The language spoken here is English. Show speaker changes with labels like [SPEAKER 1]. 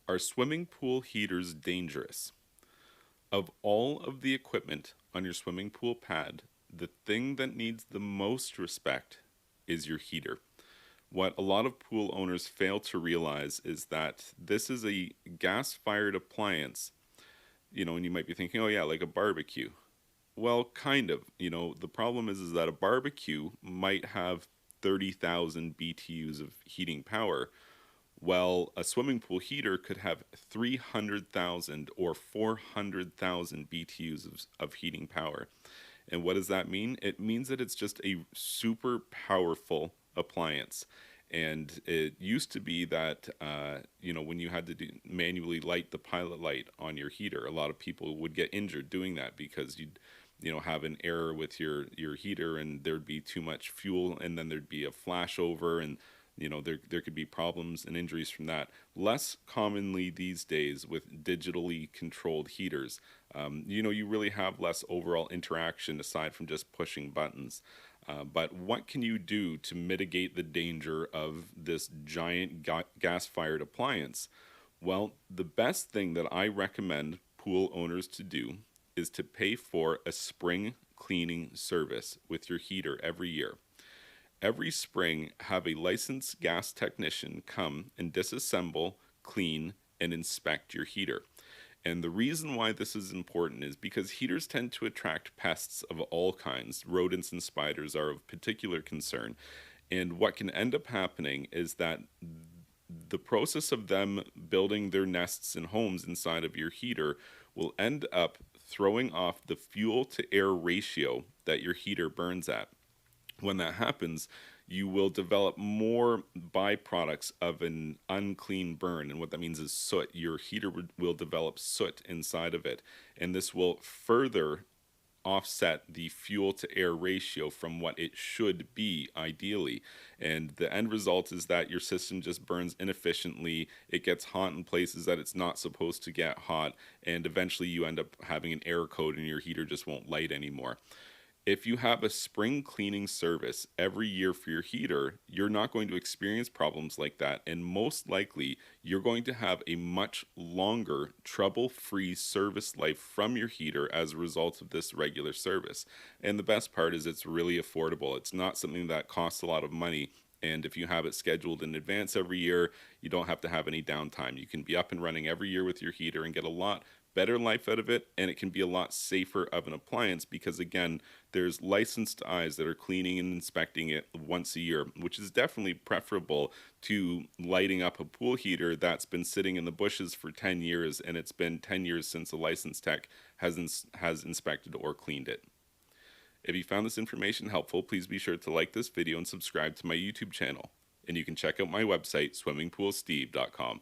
[SPEAKER 1] Are swimming pool heaters dangerous? Of all of the equipment on your swimming pool pad, the thing that needs the most respect is your heater. What a lot of pool owners fail to realize is that this is a gas fired appliance, and you might be thinking, oh, yeah, like a barbecue. Well, kind of. The problem is that a barbecue might have 30,000 BTUs of heating power, well, a swimming pool heater could have 300,000 or 400,000 BTUs of heating power. And what does that mean? It means that it's just a super powerful appliance. And it used to be that, when you had to manually light the pilot light on your heater, a lot of people would get injured doing that because you'd have an error with your heater, and there'd be too much fuel, and then there'd be a flashover, and there could be problems and injuries from that. Less commonly these days with digitally controlled heaters. You really have less overall interaction aside from just pushing buttons. But what can you do to mitigate the danger of this giant gas fired appliance? Well, the best thing that I recommend pool owners to do is to pay for a spring cleaning service with your heater every year. Every spring, have a licensed gas technician come and disassemble, clean, and inspect your heater. And the reason why this is important is because heaters tend to attract pests of all kinds. Rodents and spiders are of particular concern. And what can end up happening is that the process of them building their nests and homes inside of your heater will end up throwing off the fuel to air ratio that your heater burns at. When that happens, you will develop more byproducts of an unclean burn. And what that means is soot. Your heater will develop soot inside of it. And this will further offset the fuel to air ratio from what it should be ideally. And the end result is that your system just burns inefficiently. It gets hot in places that it's not supposed to get hot. And eventually you end up having an error code and your heater just won't light anymore. If you have a spring cleaning service every year for your heater, you're not going to experience problems like that. And most likely, you're going to have a much longer trouble free service life from your heater as a result of this regular service. And the best part is it's really affordable. It's not something that costs a lot of money. And if you have it scheduled in advance every year, you don't have to have any downtime. You can be up and running every year with your heater and get a lot better life out of it, and it can be a lot safer of an appliance because, again, there's licensed eyes that are cleaning and inspecting it once a year, which is definitely preferable to lighting up a pool heater that's been sitting in the bushes for 10 years, and it's been 10 years since a licensed tech has inspected or cleaned it. If you found this information helpful, please be sure to like this video and subscribe to my YouTube channel. And you can check out my website, swimmingpoolsteve.com.